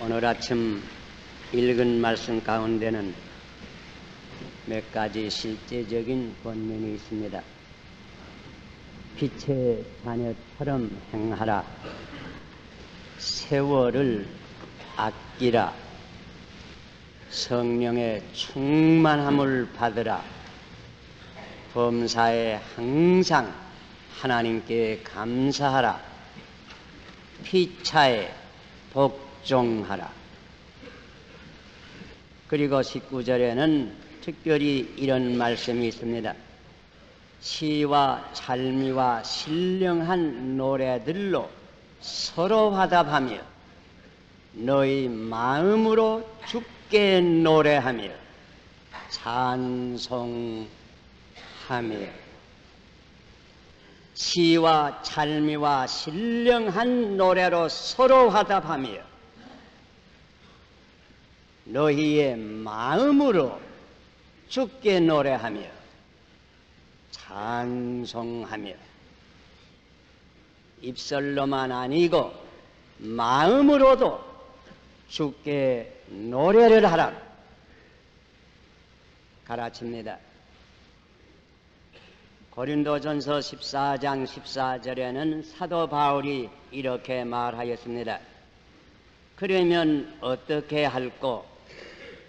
오늘 아침 읽은 말씀 가운데는 몇 가지 실제적인 권면이 있습니다. 빛의 자녀처럼 행하라. 세월을 아끼라. 성령의 충만함을 받으라. 범사에 항상 하나님께 감사하라. 피차에 복종하라. 그리고 19절에는 특별히 이런 말씀이 있습니다. 시와 찬미와 신령한 노래들로 서로 화답하며 너희 마음으로 주께 노래하며 찬송하며. 시와 찬미와 신령한 노래로 서로 화답하며 너희의 마음으로 주께 노래하며 찬송하며. 입술로만 아니고 마음으로도 주께 노래를 하라 가르칩니다. 고린도전서 14장 14절에는 사도 바울이 이렇게 말하였습니다. 그러면 어떻게 할꼬?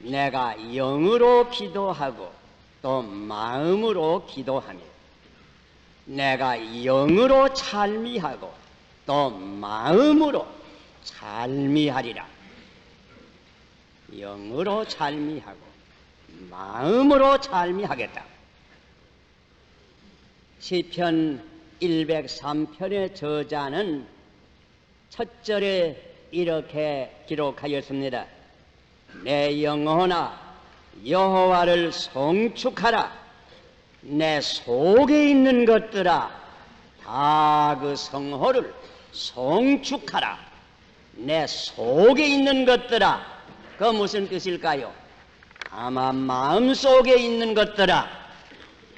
내가 영으로 기도하고 또 마음으로 기도하며 내가 영으로 찬미하고 또 마음으로 찬미하리라. 영으로 찬미하고 마음으로 찬미하겠다. 시편 103편의 저자는 첫 절에 이렇게 기록하였습니다. 내 영혼아 여호와를 송축하라. 내 속에 있는 것들아 다 그 성호를 송축하라. 내 속에 있는 것들아, 그 무슨 뜻일까요? 아마 마음속에 있는 것들아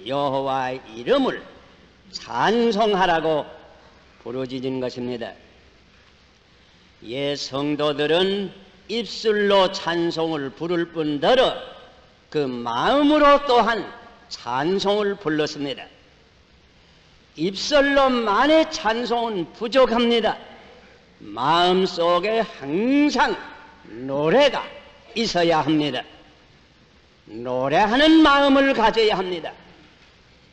여호와의 이름을 찬송하라고 부르짖은 것입니다. 예, 성도들은 입술로 찬송을 부를 뿐더러 그 마음으로 또한 찬송을 불렀습니다. 입술로만의 찬송은 부족합니다. 마음속에 항상 노래가 있어야 합니다. 노래하는 마음을 가져야 합니다.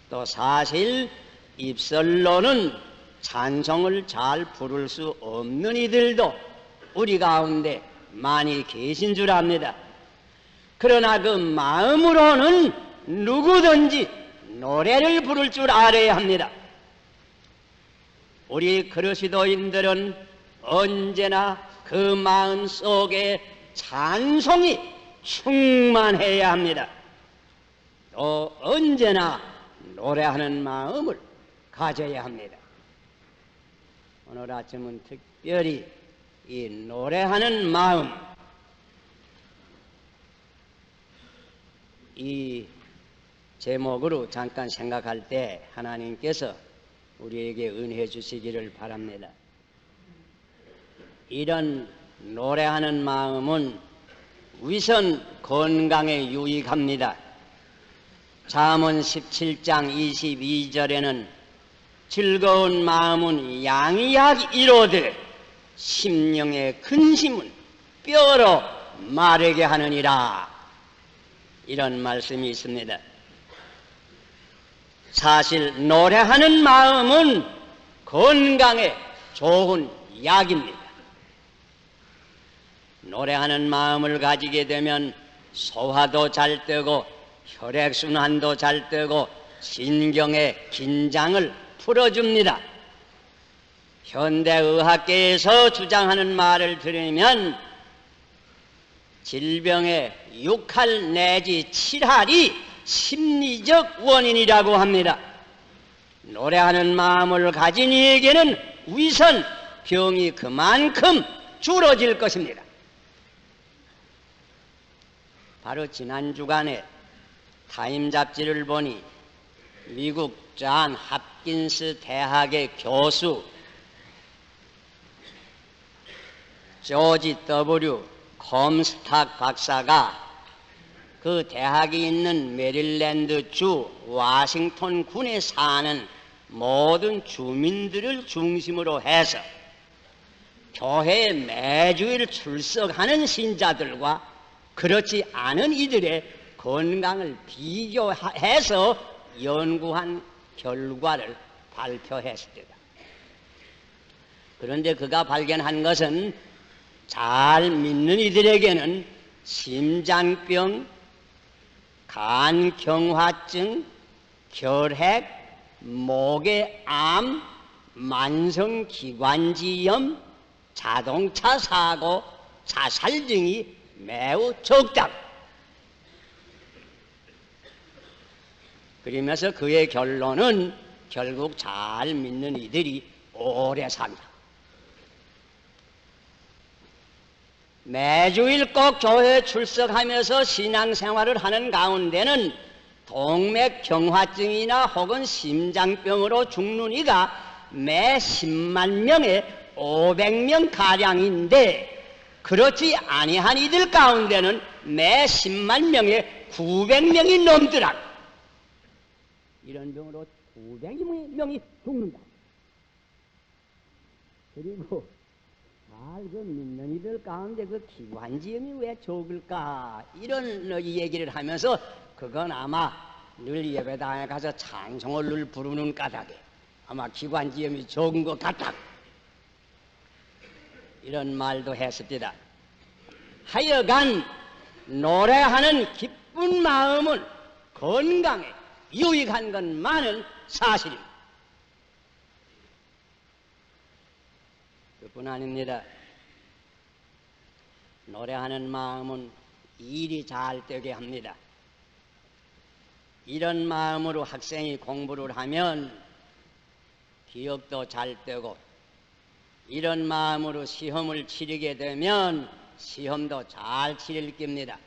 또 사실 입술로는 찬송을 잘 부를 수 없는 이들도 우리 가운데 많이 계신 줄 압니다. 그러나 그 마음으로는 누구든지 노래를 부를 줄 알아야 합니다. 우리 그리스도인들은 언제나 그 마음 속에 찬송이 충만해야 합니다. 또 언제나 노래하는 마음을 가져야 합니다. 오늘 아침은 특별히 이 노래하는 마음, 이 제목으로 잠깐 생각할 때 하나님께서 우리에게 은혜 주시기를 바랍니다. 이런 노래하는 마음은 위선 건강에 유익합니다. 잠언 17장 22절에는 즐거운 마음은 양약 이로되 심령의 근심은 뼈로 마르게 하느니라. 이런 말씀이 있습니다. 사실 노래하는 마음은 건강에 좋은 약입니다. 노래하는 마음을 가지게 되면 소화도 잘 되고 혈액순환도 잘 되고 신경의 긴장을 풀어줍니다. 현대의학계에서 주장하는 말을 들으면 질병의 6할 내지 7할이 심리적 원인이라고 합니다. 노래하는 마음을 가진 이에게는 위선 병이 그만큼 줄어질 것입니다. 바로 지난 주간에 타임 잡지를 보니 미국 존 홉킨스 대학의 교수 조지 W. 컴스탁 박사가 그 대학이 있는 메릴랜드 주 워싱턴 군에 사는 모든 주민들을 중심으로 해서 교회에 매주일 출석하는 신자들과 그렇지 않은 이들의 건강을 비교해서 연구한 결과를 발표했습니다. 그런데 그가 발견한 것은 잘 믿는 이들에게는 심장병, 간경화증, 결핵, 목의 암, 만성기관지염, 자동차 사고, 자살 등이 매우 적다. 그러면서 그의 결론은 결국 잘 믿는 이들이 오래 산다. 매주일 꼭 교회에 출석하면서 신앙생활을 하는 가운데는 동맥경화증이나 혹은 심장병으로 죽는 이가 매 10만 명에 500명 가량인데, 그렇지 아니한 이들 가운데는 매 10만 명에 900명이 넘더라. 이런 병으로 900명이 죽는다. 그리고 잘 그 믿는 이들 가운데 그 기관지염이 왜 적을까, 이런 얘기를 하면서 그건 아마 늘 예배당에 가서 찬송을 늘 부르는 까닭에 아마 기관지염이 적은 것 같다, 이런 말도 했습니다. 하여간 노래하는 기쁜 마음은 건강에 유익한 것만은 사실입니다. 그뿐 아닙니다. 노래하는 마음은 일이 잘 되게 합니다. 이런 마음으로 학생이 공부를 하면 기억도 잘 되고, 이런 마음으로 시험을 치르게 되면 시험도 잘 치를 겁니다.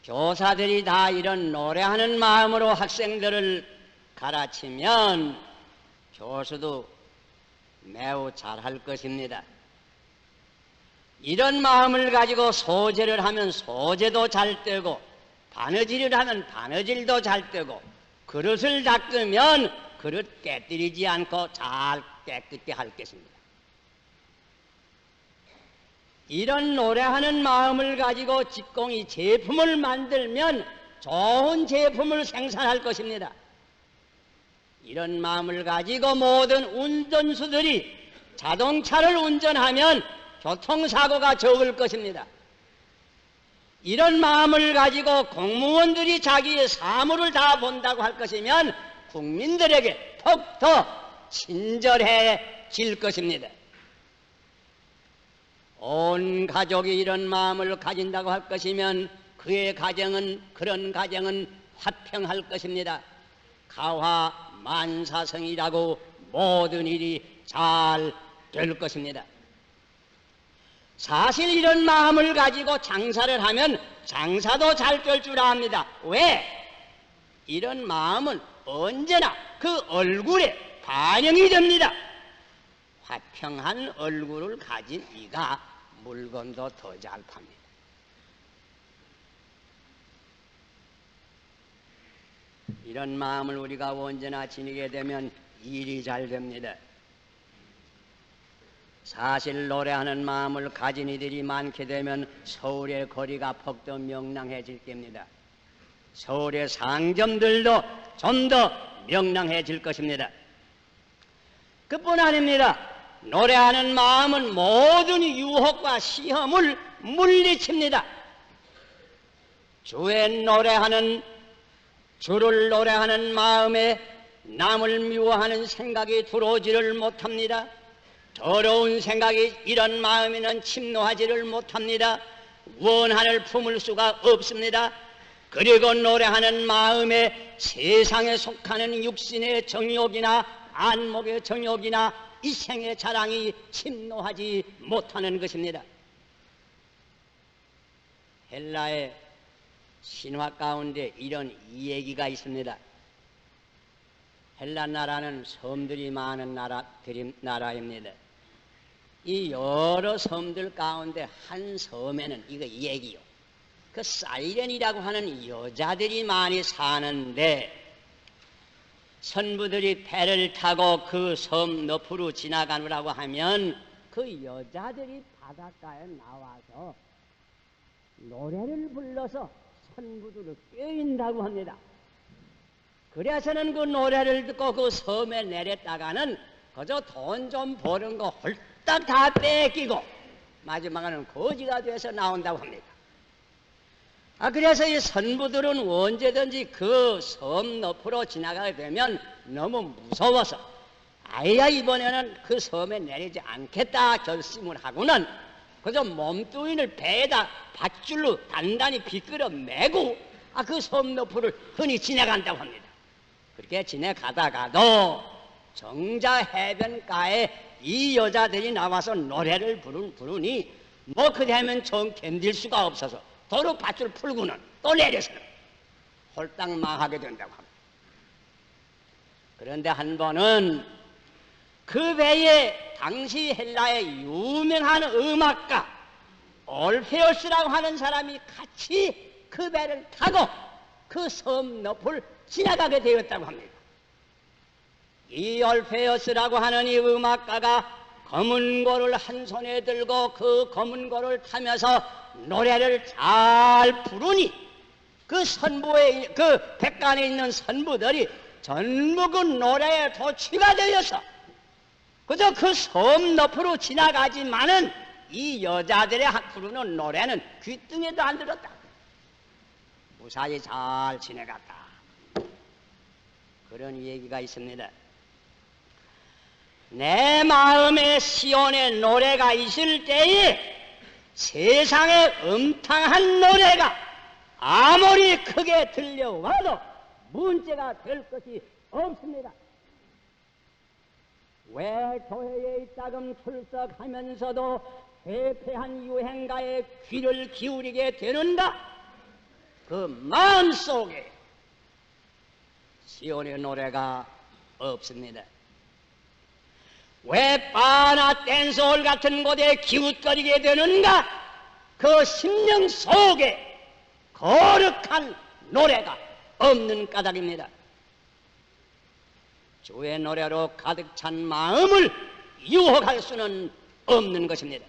교사들이 다 이런 노래하는 마음으로 학생들을 가르치면 교수도 매우 잘할 것입니다. 이런 마음을 가지고 소제를 하면 소제도 잘 되고, 바느질을 하면 바느질도 잘 되고, 그릇을 닦으면 그릇 깨뜨리지 않고 잘 깨끗게 할 것입니다. 이런 노래하는 마음을 가지고 직공이 제품을 만들면 좋은 제품을 생산할 것입니다. 이런 마음을 가지고 모든 운전수들이 자동차를 운전하면 교통사고가 적을 것입니다. 이런 마음을 가지고 공무원들이 자기의 사무를 다 본다고 할 것이면 국민들에게 더욱 친절해질 것입니다. 온 가족이 이런 마음을 가진다고 할 것이면 그의 가정은, 그런 가정은 화평할 것입니다. 가화만사성이라고 모든 일이 잘 될 것입니다. 사실 이런 마음을 가지고 장사를 하면 장사도 잘 될 줄 압니다. 왜? 이런 마음은 언제나 그 얼굴에 반영이 됩니다. 화평한 얼굴을 가진 이가 물건도 더 잘 팝니다. 이런 마음을 우리가 언제나 지니게 되면 일이 잘 됩니다. 사실 노래하는 마음을 가진 이들이 많게 되면 서울의 거리가 더욱 명랑해질 겁니다. 서울의 상점들도 좀 더 명랑해질 것입니다. 그뿐 아닙니다. 노래하는 마음은 모든 유혹과 시험을 물리칩니다. 주를 노래하는 마음에 남을 미워하는 생각이 들어오지를 못합니다. 더러운 생각이 이런 마음에는 침노하지를 못합니다. 원한을 품을 수가 없습니다. 그리고 노래하는 마음에 세상에 속하는 육신의 정욕이나 안목의 정욕이나 이생의 자랑이 침노하지 못하는 것입니다. 헬라의 신화 가운데 이런 이야기가 있습니다. 헬라 나라는 섬들이 많은 나라입니다. 이 여러 섬들 가운데 한 섬에는 이거 얘기요. 그 사이렌이라고 하는 여자들이 많이 사는데 선부들이 배를 타고 그 섬 너프로 지나가느라고 하면 그 여자들이 바닷가에 나와서 노래를 불러서 선부들을 깨운다고 합니다. 그래서는 그 노래를 듣고 그 섬에 내렸다가는 그저 돈 좀 버는 거 홀딱 다 뺏기고 마지막에는 거지가 돼서 나온다고 합니다. 그래서 이 선부들은 언제든지 그 섬 너프로 지나가게 되면 너무 무서워서 아야 이번에는 그 섬에 내리지 않겠다 결심을 하고는 그저 몸뚱이를 배에다 밧줄로 단단히 비끌어 매고 그 섬 너프를 흔히 지나간다고 합니다. 그렇게 지나가다가도 정자 해변가에 이 여자들이 나와서 노래를 부르니 뭐 그대면 정 견딜 수가 없어서 도로 밧줄 풀고는 또 내려서는 홀딱 망하게 된다고 합니다. 그런데 한 번은 그 배에 당시 헬라의 유명한 음악가 올페우스라고 하는 사람이 같이 그 배를 타고 그 섬 너프를 지나가게 되었다고 합니다. 이 올페우스라고 하는 이 음악가가 검은 고를 한 손에 들고 그 검은 고를 타면서 노래를 잘 부르니 그 선부에 그 백간에 있는 선부들이 전부 그 노래에 도취가 되어서 그저 그 섬 너프로 지나가지만은 이 여자들의 부르는 노래는 귀등에도 안 들었다. 무사히 잘 지내갔다. 그런 얘기가 있습니다. 내 마음에 시온의 노래가 있을 때에 세상에 음탕한 노래가 아무리 크게 들려와도 문제가 될 것이 없습니다. 왜 교회에 이따금 출석하면서도 회폐한 유행가에 귀를 기울이게 되는가? 그 마음속에 시온의 노래가 없습니다. 왜 바나 댄스홀 같은 곳에 기웃거리게 되는가? 그 심령 속에 거룩한 노래가 없는 까닭입니다. 주의 노래로 가득 찬 마음을 유혹할 수는 없는 것입니다.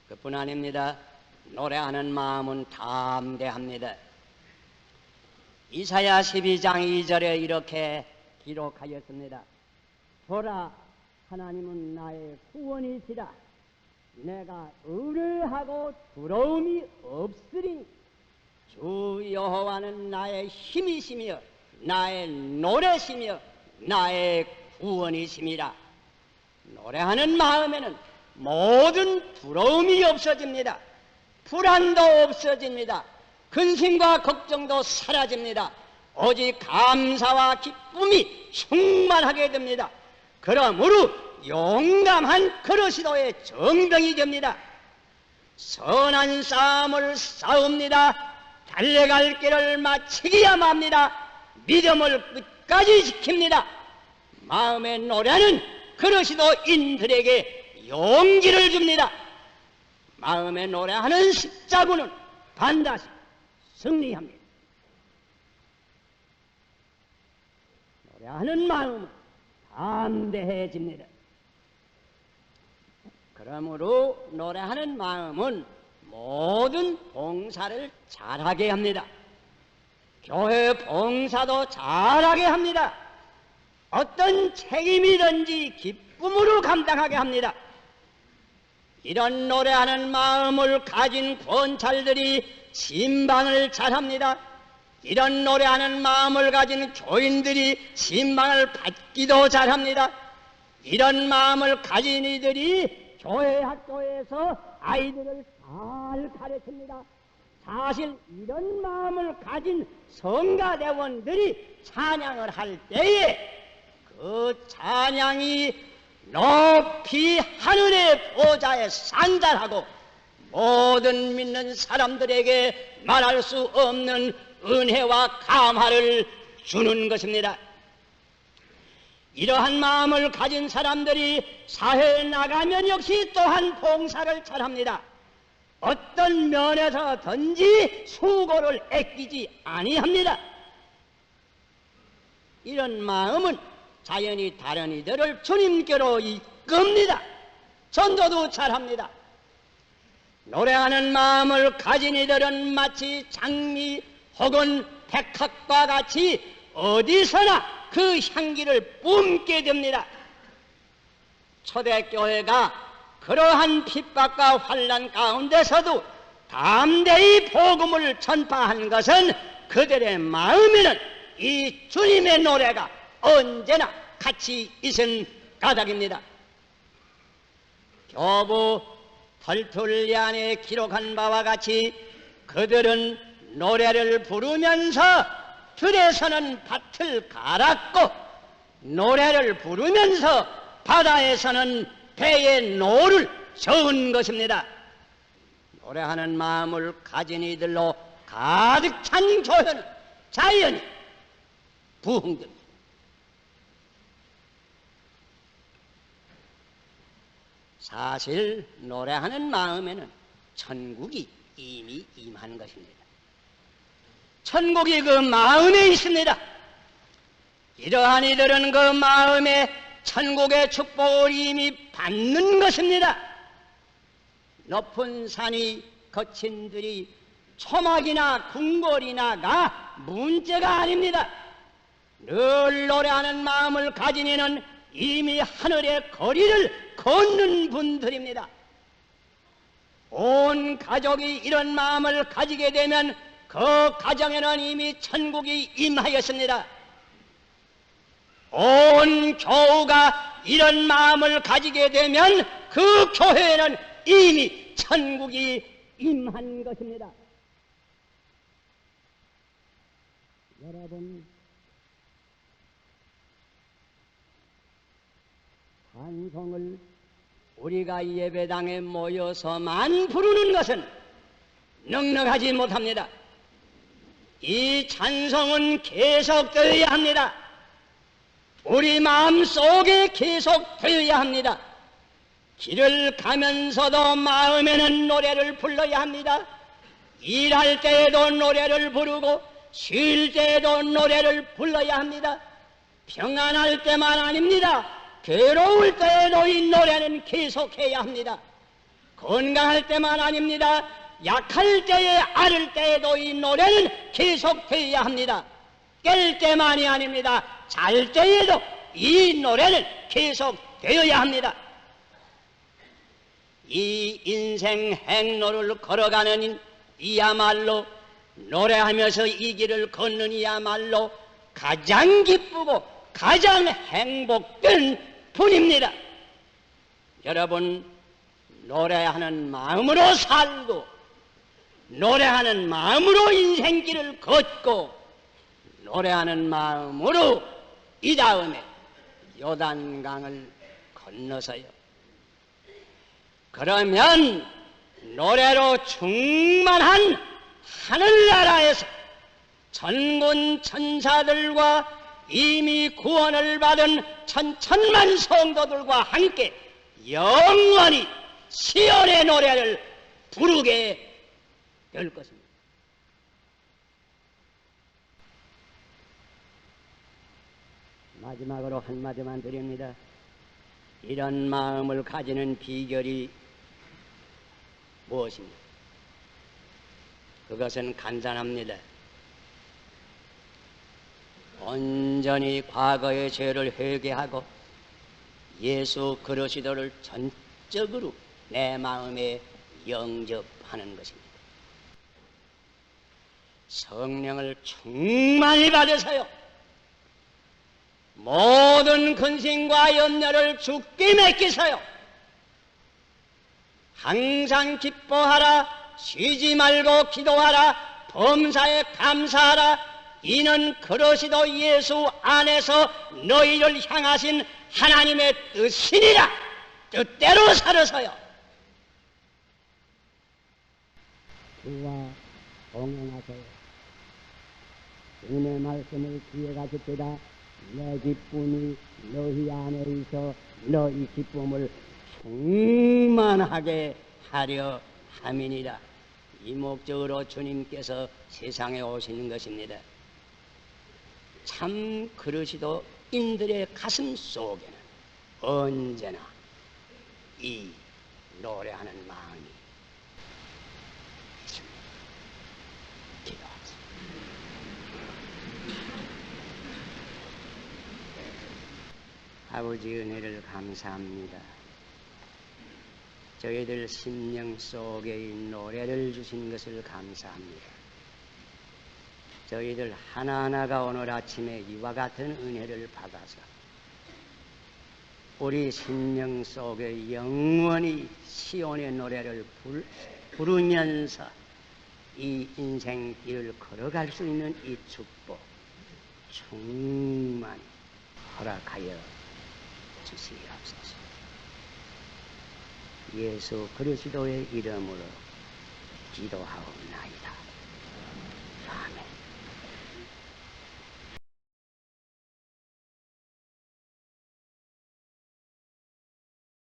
그뿐 아닙니다. 노래하는 마음은 담대합니다. 이사야 12장 2절에 이렇게 기록하였습니다. 보라, 하나님은 나의 구원이시라. 내가 의뢰하고 두려움이 없으리니 주 여호와는 나의 힘이시며 나의 노래시며 나의 구원이심이라. 노래하는 마음에는 모든 두려움이 없어집니다. 불안도 없어집니다. 근심과 걱정도 사라집니다. 오직 감사와 기쁨이 충만하게 됩니다. 그러므로 용감한 그리스도의 정병이 됩니다. 선한 싸움을 싸웁니다. 달려갈 길을 마치기야만 합니다. 믿음을 끝까지 지킵니다. 마음의 노래는 그리스도인들에게 용기를 줍니다. 마음의 노래하는 십자군은 반드시 승리합니다. 노래하는 마음은 담대해집니다. 그러므로 노래하는 마음은 모든 봉사를 잘하게 합니다. 교회 봉사도 잘하게 합니다. 어떤 책임이든지 기쁨으로 감당하게 합니다. 이런 노래하는 마음을 가진 권찰들이 신방을 잘합니다. 이런 노래하는 마음을 가진 교인들이 신방을 받기도 잘합니다. 이런 마음을 가진 이들이 교회 학교에서 아이들을 잘 가르칩니다. 사실 이런 마음을 가진 성가대원들이 찬양을 할 때에 그 찬양이 높이 하늘의 보좌에 상달하고 모든 믿는 사람들에게 말할 수 없는 은혜와 감화를 주는 것입니다. 이러한 마음을 가진 사람들이 사회에 나가면 역시 또한 봉사를 잘합니다. 어떤 면에서든지 수고를 아끼지 아니합니다. 이런 마음은 자연히 다른 이들을 주님께로 이끕니다. 전도도 잘합니다. 노래하는 마음을 가진 이들은 마치 장미 혹은 백합과 같이 어디서나 그 향기를 뿜게 됩니다. 초대교회가 그러한 핍박과 환난 가운데서도 담대히 복음을 전파한 것은 그들의 마음에는 이 주님의 노래가 언제나 같이 있은 까닭입니다. 교부 터툴리안에 기록한 바와 같이 그들은 노래를 부르면서 들에서는 밭을 갈았고 노래를 부르면서 바다에서는 배의 노를 저은 것입니다. 노래하는 마음을 가진 이들로 가득 찬 교회는 자연히 부흥됩니다. 사실 노래하는 마음에는 천국이 이미 임한 것입니다. 천국이 그 마음에 있습니다. 이러한 이들은 그 마음에 천국의 축복을 이미 받는 것입니다. 높은 산이 거친 들이 초막이나 궁궐이나가 문제가 아닙니다. 늘 노래하는 마음을 가진 이는 이미 하늘의 거리를 걷는 분들입니다. 온 가족이 이런 마음을 가지게 되면 그 가정에는 이미 천국이 임하였습니다. 온 교우가 이런 마음을 가지게 되면 그 교회에는 이미 천국이 임한 것입니다. 여러분, 찬송을 우리가 예배당에 모여서만 부르는 것은 넉넉하지 못합니다. 이 찬송은 계속되어야 합니다. 우리 마음속에 계속되어야 합니다. 길을 가면서도 마음에는 노래를 불러야 합니다. 일할 때에도 노래를 부르고 쉴 때에도 노래를 불러야 합니다. 평안할 때만 아닙니다. 괴로울 때에도 이 노래는 계속해야 합니다. 건강할 때만 아닙니다. 약할 때에 앓을 때에도 이 노래는 계속되어야 합니다. 깰 때만이 아닙니다. 잘 때에도 이 노래는 계속되어야 합니다. 이 인생 행로를 걸어가는 이야말로 노래하면서 이 길을 걷는 이야말로 가장 기쁘고 가장 행복된 분입니다. 여러분, 노래하는 마음으로 살고 노래하는 마음으로 인생길을 걷고 노래하는 마음으로 이 다음에 요단강을 건너서요. 그러면 노래로 충만한 하늘나라에서 천군 천사들과 이미 구원을 받은 천천만 성도들과 함께 영원히 시온의 노래를 부르게 될 것입니다. 마지막으로 한마디만 드립니다. 이런 마음을 가지는 비결이 무엇입니까? 그것은 간단합니다. 온전히 과거의 죄를 회개하고 예수 그리스도를 전적으로 내 마음에 영접하는 것입니다. 성령을 충만히 받으세요. 모든 근심과 염려를 주께 맡기세요. 항상 기뻐하라, 쉬지 말고 기도하라, 범사에 감사하라. 이는 그리스도 예수 안에서 너희를 향하신 하나님의 뜻이니라. 뜻대로 살아서요. 주와 동행하세요. 주님의 말씀을 귀에 가지되다 내 기쁨이 너희 안에 있어 너희 기쁨을 충만하게 하려 함이니라. 이 목적으로 주님께서 세상에 오시는 것입니다. 참 그러시도 인들의 가슴 속에는 언제나 이 노래하는 마음이 있습니다. 기도하겠습니다. 아버지 은혜를 감사합니다. 저희들 심령 속에 이 노래를 주신 것을 감사합니다. 저희들 하나하나가 오늘 아침에 이와 같은 은혜를 받아서 우리 심령 속에 영원히 시온의 노래를 부르면서 이 인생길을 걸어갈 수 있는 이 축복 충만히 허락하여 주시옵소서. 예수 그리스도의 이름으로 기도하옵나이다.